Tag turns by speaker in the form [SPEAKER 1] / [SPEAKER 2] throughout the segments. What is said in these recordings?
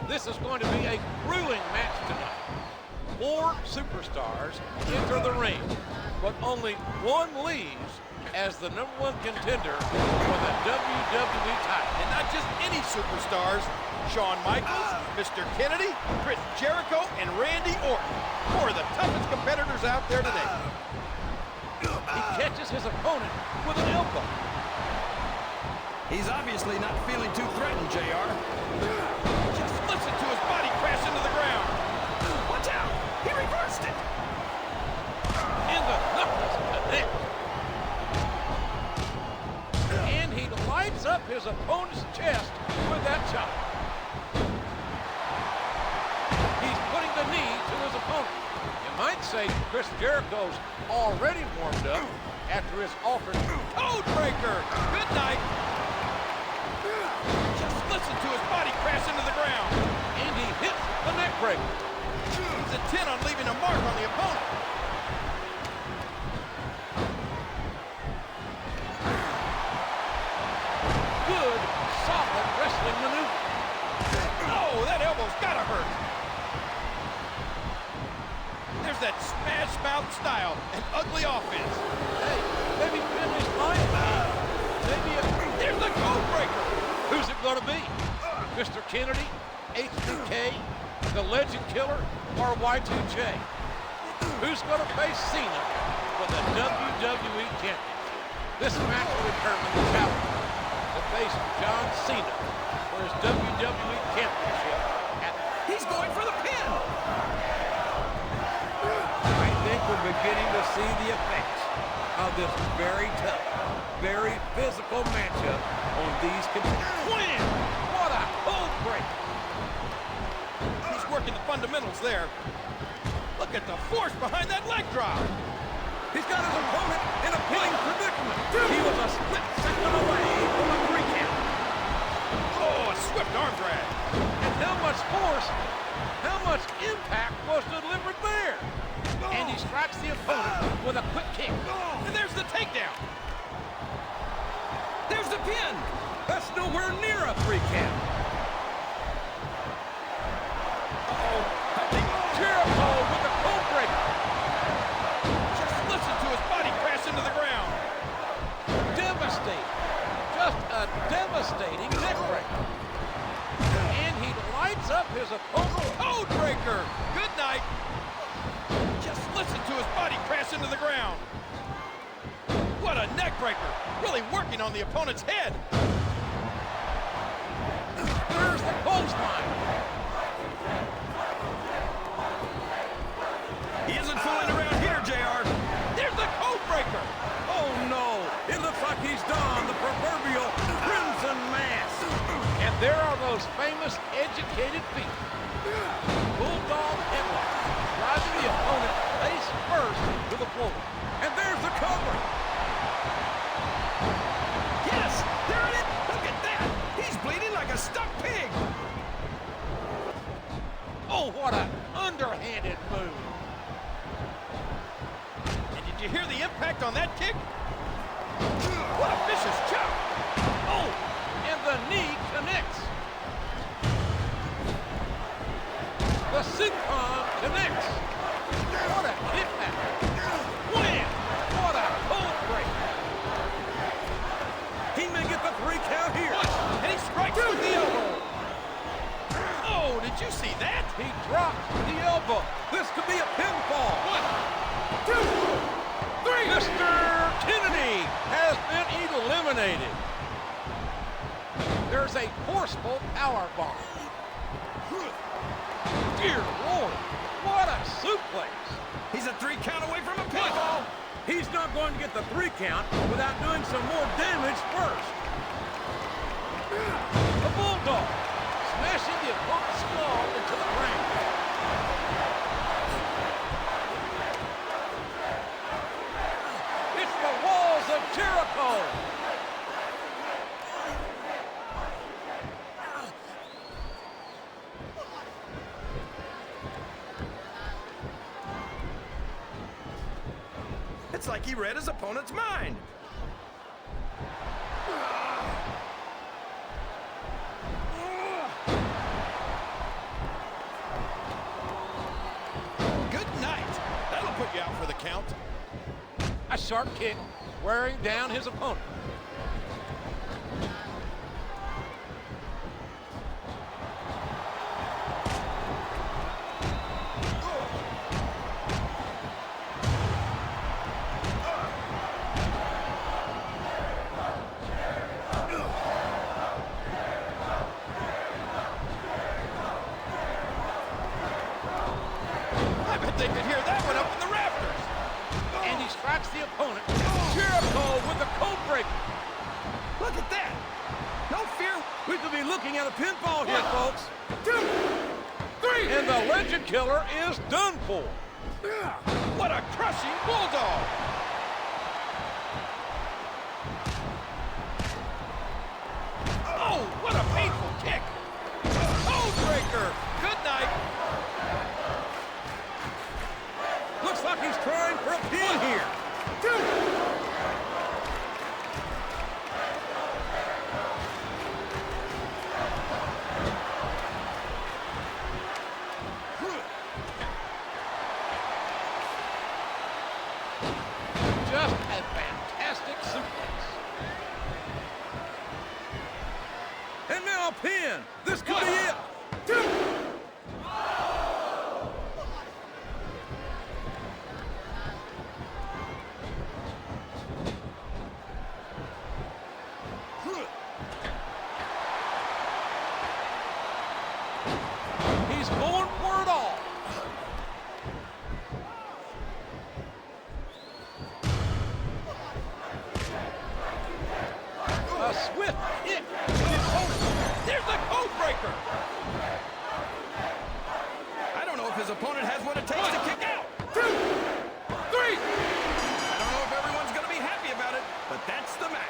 [SPEAKER 1] This is going to be a grueling match tonight. 4 superstars enter the ring, but only one leaves as the #1 contender for the WWE title.
[SPEAKER 2] And not just any superstars. Shawn Michaels, Mr. Kennedy, Chris Jericho, and Randy Orton. 4 of the toughest competitors out there today.
[SPEAKER 1] He catches his opponent with an elbow.
[SPEAKER 3] He's obviously not feeling too threatened, JR.
[SPEAKER 2] Just listen to his body crash into the ground.
[SPEAKER 3] Watch out! He reversed it!
[SPEAKER 1] And the knuckles connect. And he lights up his opponent's chest with that chop. He's putting the knee to his opponent. You might say Chris Jericho's already warmed up after his altered
[SPEAKER 2] Codebreaker! Good night! Just listen to his body crash into the ground.
[SPEAKER 1] And he hits the neck breaker.
[SPEAKER 2] He's intent on leaving a mark on the opponent.
[SPEAKER 1] Good, solid wrestling maneuver.
[SPEAKER 2] Oh, that elbow's gotta hurt. There's that smash mouth style and ugly offense.
[SPEAKER 1] Hey, maybe finish line. Maybe
[SPEAKER 2] There's the codebreaker.
[SPEAKER 1] who's it gonna be? Mr. Kennedy, HBK, the Legend Killer, or Y2J? Who's gonna face Cena for the WWE Championship? This match will determine the challenger to face John Cena for his WWE Championship.
[SPEAKER 3] He's going for the pin!
[SPEAKER 1] I think we're beginning to see the effects of this very tough, very physical matchup on these contenders. Win! What a cold break!
[SPEAKER 2] He's working the fundamentals there. Look at the force behind that leg drop.
[SPEAKER 1] He's got his opponent in a pinning predicament. He was a split second away from a 3 count.
[SPEAKER 2] Oh, a swift arm drag.
[SPEAKER 1] And how much force, how much impact was delivered there? And he strikes the opponent with a quick kick.
[SPEAKER 2] And there's the takedown.
[SPEAKER 3] There's the pin!
[SPEAKER 1] That's nowhere near a 3 count. Jericho with the cold breaker.
[SPEAKER 2] Just listen to his body crash into the ground.
[SPEAKER 1] Devastating. Just a devastating neck breaker. And he lights up his opponent.
[SPEAKER 2] Codebreaker. Good night. Just listen to his body crash into the ground. What a neck breaker. Really working on the opponent's head.
[SPEAKER 1] There's the clothesline.
[SPEAKER 3] He isn't fooling around here, JR.
[SPEAKER 2] There's the codebreaker.
[SPEAKER 1] Oh no, it looks like he's donned the proverbial crimson mask. And there are those famous educated feet. Bulldog headlock, driving the opponent face first to the floor. And there's the cover.
[SPEAKER 3] Yes! There it is! Look at that! He's bleeding like a stuck pig!
[SPEAKER 1] Oh, what an underhanded move.
[SPEAKER 2] And did you hear the impact on that kick? What a vicious chop.
[SPEAKER 1] Oh, and the knee connects. The senton connects. What a kick back. Wham! What a cold break. He may get the 3 count here.
[SPEAKER 2] And he strikes with the elbow. Oh, did you see that?
[SPEAKER 1] He drops the elbow. This could be a pinfall.
[SPEAKER 2] 1, 2, 3.
[SPEAKER 1] Mr. Kennedy has been eliminated. There's a forceful power bomb. Dear Lord, what a suplex.
[SPEAKER 3] He's a 3 count away from a pinfall!
[SPEAKER 1] He's not going to get the 3 count without doing some more damage first. The Bulldog smashing the opponent's skull into the ring. It's the walls of Jericho.
[SPEAKER 3] It's like he read his opponent's mind.
[SPEAKER 1] sharp kick, wearing down his opponent.
[SPEAKER 2] They could hear that one up in the rafters.
[SPEAKER 1] And he strikes the opponent. Jericho with the code breaker.
[SPEAKER 3] Look at that. No fear.
[SPEAKER 1] We could be looking at a pinfall here, folks. 2, 3. And the Legend Killer is done for.
[SPEAKER 2] What a crushing bulldog. Oh, what a painful kick. Code breaker. Good night.
[SPEAKER 1] Looks like he's trying for a pin here. 2. Just a fantastic suplex. And now a pin. This could be it. 2. He's going for it all. A swift hit to the opponent.
[SPEAKER 2] There's the code breaker.
[SPEAKER 3] I don't know if his opponent has what it takes to kick out.
[SPEAKER 1] 2, 3.
[SPEAKER 3] I don't know if everyone's going to be happy about it, but that's the match.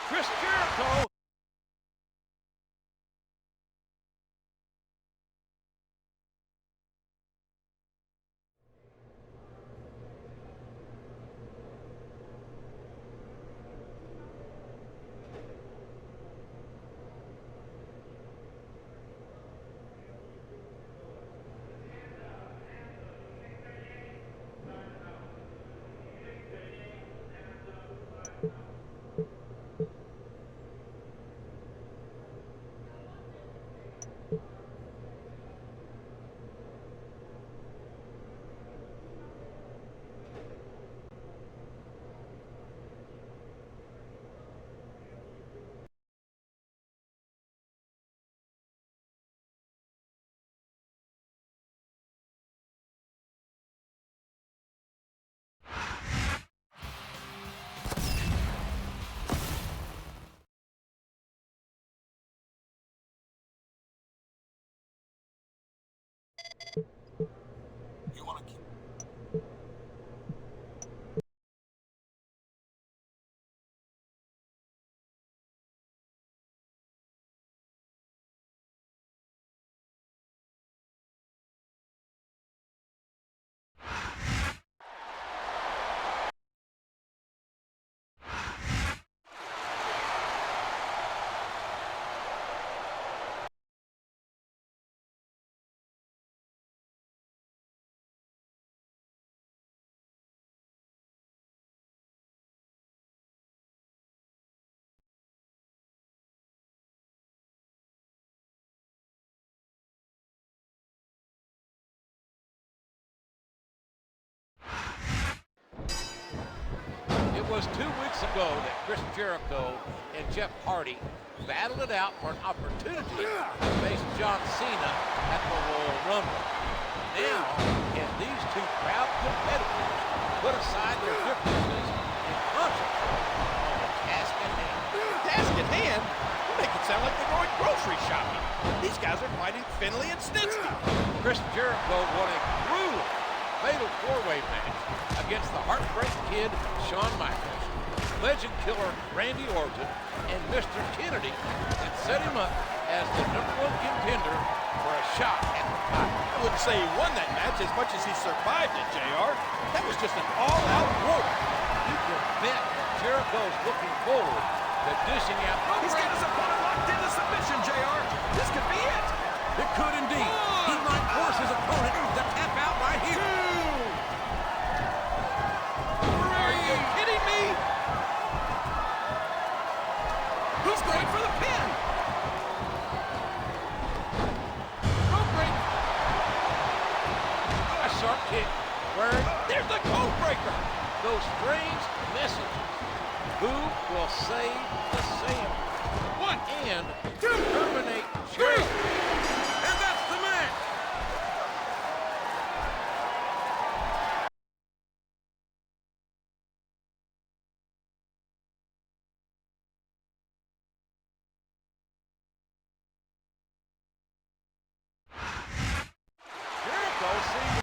[SPEAKER 1] Chris Jericho. You want to keep. It was 2 weeks ago that Chris Jericho and Jeff Hardy battled it out for an opportunity to face John Cena at the Royal Rumble. Now, can these two proud competitors put aside their differences and concentrate on the task at hand?
[SPEAKER 2] Task at hand? You make it sound like they're going grocery shopping. These guys are fighting Finley and Snitsky.
[SPEAKER 1] Chris Jericho won a grueling fatal four-way match against the Heartbreak Kid, Shawn Michaels, Legend Killer Randy Orton, and Mr. Kennedy that set him up as the #1 contender for a shot at the title.
[SPEAKER 2] I wouldn't say he won that match as much as he survived it, JR. That was just an all-out war.
[SPEAKER 1] You can bet that Jericho Jericho's looking forward to dishing out.
[SPEAKER 3] He's got his opponent locked into submission, JR. This could be it.
[SPEAKER 4] It could indeed. He might force his opponent to tap out right here.
[SPEAKER 2] Are you kidding me?
[SPEAKER 3] He's going for the pin.
[SPEAKER 2] Rope break.
[SPEAKER 1] A sharp kick. Where
[SPEAKER 2] There's the code breaker.
[SPEAKER 1] those strange messages. Who will save the Sam?
[SPEAKER 2] One,
[SPEAKER 1] And
[SPEAKER 2] two,
[SPEAKER 1] terminate
[SPEAKER 2] three.
[SPEAKER 1] Jericho.
[SPEAKER 4] And that's the match.
[SPEAKER 1] Jericho seems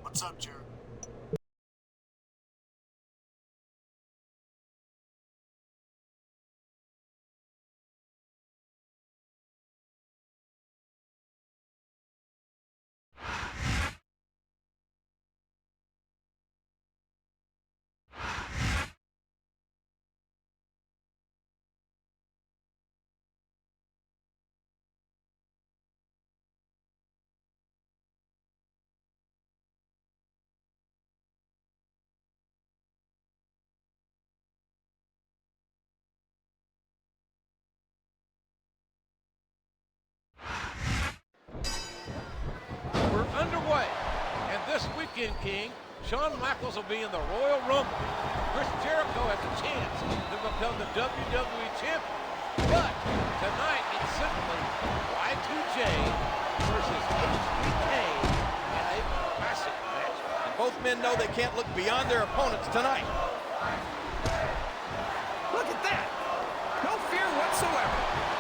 [SPEAKER 5] What's up, Jericho?
[SPEAKER 1] we're underway. And this weekend, King, Shawn Michaels will be in the Royal Rumble. Chris Jericho has a chance to become the WWE Champion. But tonight it's simply Y2J versus HBK in a classic match.
[SPEAKER 2] And both men know they can't look beyond their opponents tonight.
[SPEAKER 3] Look at that. No fear whatsoever.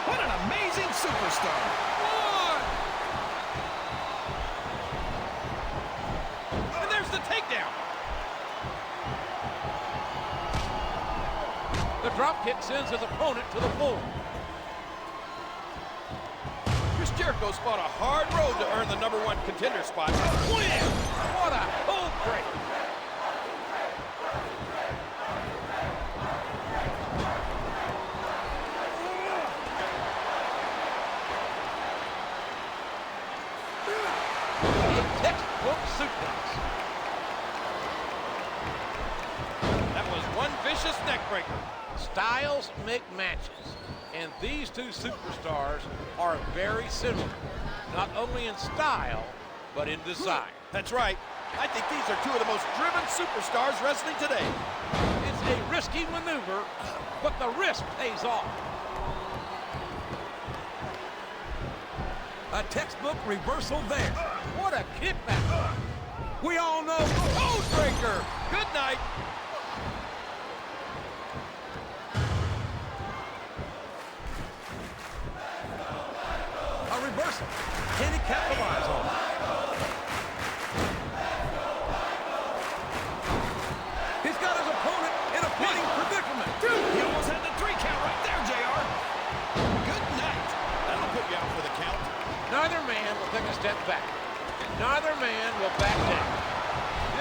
[SPEAKER 3] What an amazing superstar.
[SPEAKER 2] And there's the takedown.
[SPEAKER 1] The drop kick sends his opponent to the floor.
[SPEAKER 2] Chris Jericho's fought a hard road to earn the #1 contender spot. Win!
[SPEAKER 1] What a code breaker. A textbook suplex.
[SPEAKER 2] That was one vicious neck breaker.
[SPEAKER 1] Styles make matches, and these two superstars are very similar, not only in style, but in design.
[SPEAKER 2] That's right. I think these are two of the most driven superstars wrestling today.
[SPEAKER 1] It's a risky maneuver, but the risk pays off.
[SPEAKER 4] A textbook reversal there.
[SPEAKER 1] What a kickback.
[SPEAKER 4] We all know.
[SPEAKER 2] Code breaker. Good night.
[SPEAKER 4] A reversal. Can he capitalize on it? He's got his opponent in a pinning predicament.
[SPEAKER 3] He almost had the 3 count right there, JR. Good night.
[SPEAKER 2] That'll put you out for the count.
[SPEAKER 1] Neither man will take a step back, and neither man will back down.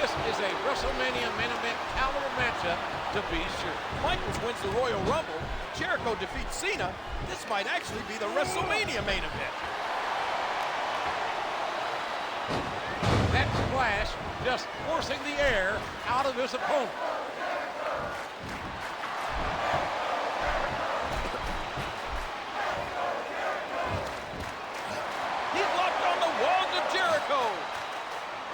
[SPEAKER 1] This is a Wrestlemania main event caliber matchup to be sure.
[SPEAKER 2] Michaels wins the Royal Rumble. Jericho defeats Cena. This might actually be the Wrestlemania main event.
[SPEAKER 1] That splash just forcing the air out of his opponent.